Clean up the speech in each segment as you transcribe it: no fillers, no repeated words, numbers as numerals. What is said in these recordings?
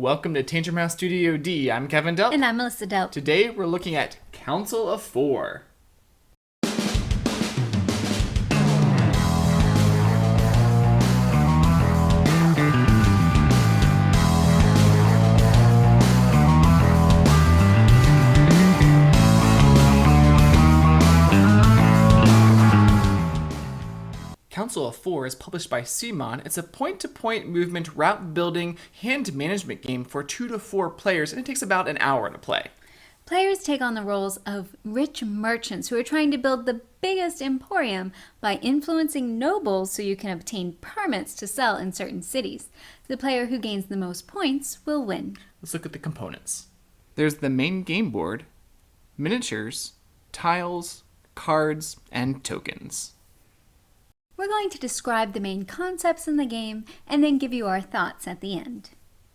Welcome to Tanger Mouse Studio D. I'm Kevin Delp. And I'm Melissa Delp. Today we're looking at Council of Four. Council of Four is published by CMON. It's a point-to-point movement route building hand management game for 2 to 4 players, and it takes about an hour to play. Players take on the roles of rich merchants who are trying to build the biggest emporium by influencing nobles so you can obtain permits to sell in certain cities. The player who gains the most points will win. Let's look at the components. There's the main game board, miniatures, tiles, cards, and tokens. We're going to describe the main concepts in the game and then give you our thoughts at the end.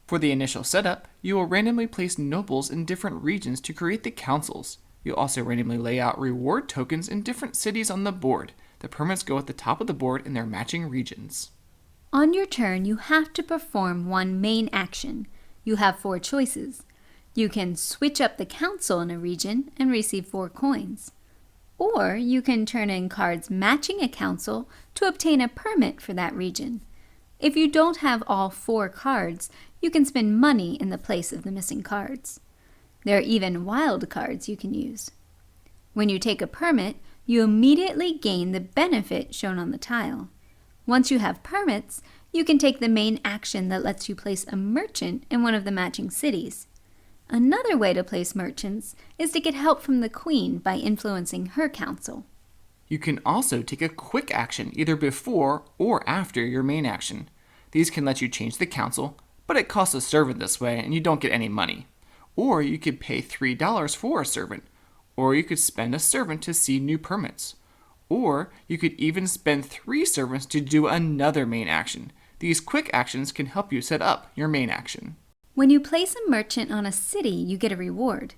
For the initial setup, you will randomly place nobles in different regions to create the councils. You'll also randomly lay out reward tokens in different cities on the board. The permits go at the top of the board in their matching regions. On your turn, you have to perform one main action. You have 4 choices. You can switch up the council in a region and receive 4 coins. Or you can turn in cards matching a council to obtain a permit for that region. If you don't have all 4 cards, you can spend money in the place of the missing cards. There are even wild cards you can use. When you take a permit, you immediately gain the benefit shown on the tile. Once you have permits, you can take the main action that lets you place a merchant in one of the matching cities. Another way to place merchants is to get help from the queen by influencing her council. You can also take a quick action either before or after your main action. These can let you change the council, but it costs a servant this way and you don't get any money. Or you could pay $3 for a servant. Or you could spend a servant to see new permits. Or you could even spend 3 servants to do another main action. These quick actions can help you set up your main action. When you place a merchant on a city, you get a reward.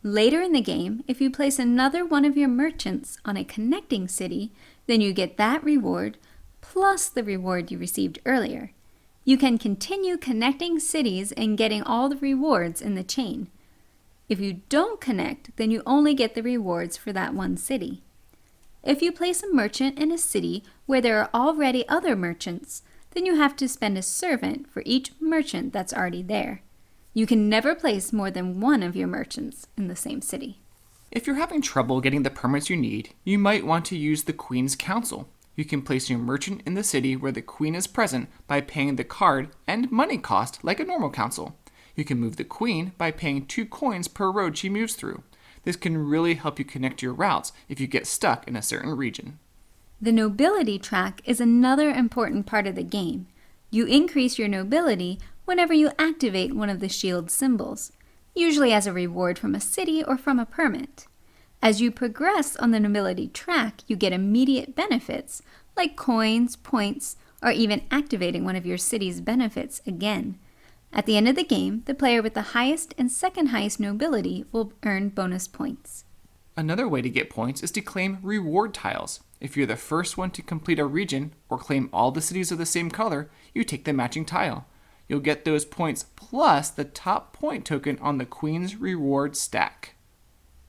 Later in the game, if you place another one of your merchants on a connecting city, then you get that reward plus the reward you received earlier. You can continue connecting cities and getting all the rewards in the chain. If you don't connect, then you only get the rewards for that one city. If you place a merchant in a city where there are already other merchants, then you have to spend a servant for each merchant that's already there. You can never place more than one of your merchants in the same city. If you're having trouble getting the permits you need, you might want to use the Queen's Council. You can place your merchant in the city where the Queen is present by paying the card and money cost like a normal council. You can move the Queen by paying 2 coins per road she moves through. This can really help you connect your routes if you get stuck in a certain region. The Nobility track is another important part of the game. You increase your nobility whenever you activate one of the shield symbols, usually as a reward from a city or from a permit. As you progress on the nobility track, you get immediate benefits, like coins, points, or even activating one of your city's benefits again. At the end of the game, the player with the highest and second highest nobility will earn bonus points. Another way to get points is to claim reward tiles. If you're the first one to complete a region or claim all the cities of the same color, you take the matching tile. You'll get those points plus the top point token on the Queen's reward stack.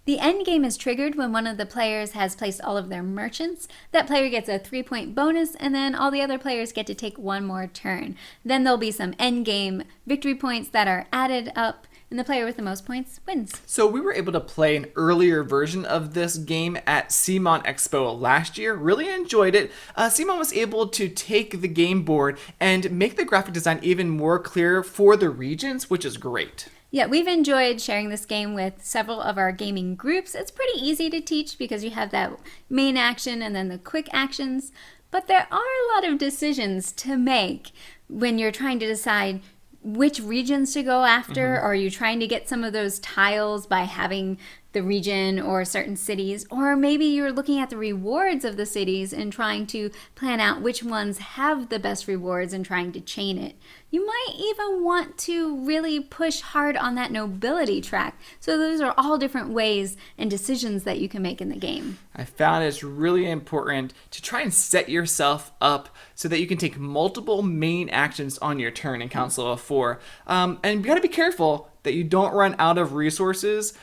The end game is triggered when one of the players has placed all of their merchants. That player gets a 3-point bonus, and then all the other players get to take one more turn. Then there'll be some end game victory points that are added up, and the player with the most points wins. So we were able to play an earlier version of this game at CMON Expo last year. Really enjoyed it. CMON was able to take the game board and make the graphic design even more clear for the regions, which is great. Yeah, we've enjoyed sharing this game with several of our gaming groups. It's pretty easy to teach because you have that main action and then the quick actions. But there are a lot of decisions to make when you're trying to decide which regions to go after. Or are you trying to get some of those tiles by having the region or certain cities, or maybe you're looking at the rewards of the cities and trying to plan out which ones have the best rewards and trying to chain it. You might even want to really push hard on that nobility track. So those are all different ways and decisions that you can make in the game. I found it's really important to try and set yourself up so that you can take multiple main actions on your turn in Council of Four. And you gotta be careful that you don't run out of resources,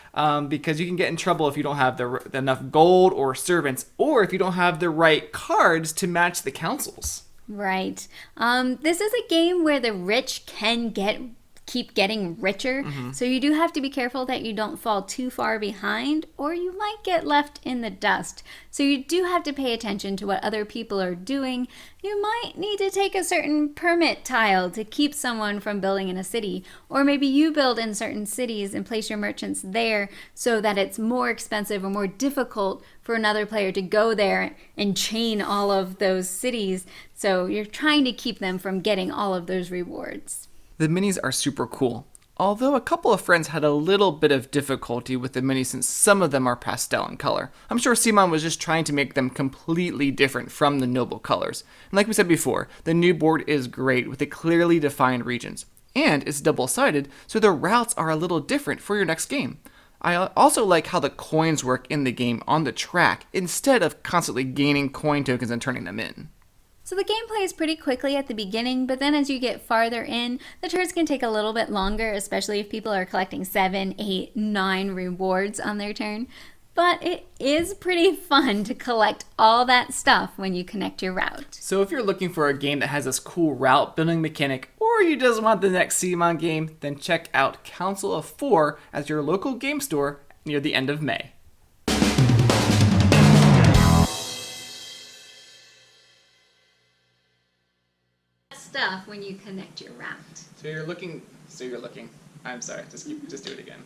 because you can get in trouble if you don't have enough gold or servants, or if you don't have the right cards to match the councils. Right. This is a game where the rich can keep getting richer. So you do have to be careful that you don't fall too far behind, or you might get left in the dust. So you do have to pay attention to what other people are doing. You might need to take a certain permit tile to keep someone from building in a city, or maybe you build in certain cities and place your merchants there so that it's more expensive or more difficult for another player to go there and chain all of those cities. So you're trying to keep them from getting all of those rewards. The minis are super cool, although a couple of friends had a little bit of difficulty with the minis since some of them are pastel in color. I'm sure CMON was just trying to make them completely different from the noble colors. And like we said before, the new board is great with the clearly defined regions. And it's double-sided, so the routes are a little different for your next game. I also like how the coins work in the game on the track, instead of constantly gaining coin tokens and turning them in. So the game plays pretty quickly at the beginning, but then as you get farther in, the turns can take a little bit longer, especially if people are collecting 7, 8, 9 rewards on their turn. But it is pretty fun to collect all that stuff when you connect your route. So if you're looking for a game that has this cool route building mechanic, or you just want the next CMON game, then check out Council of Four at your local game store near the end of May. Stuff when you connect your route. So you're looking. I'm sorry. Just do it again.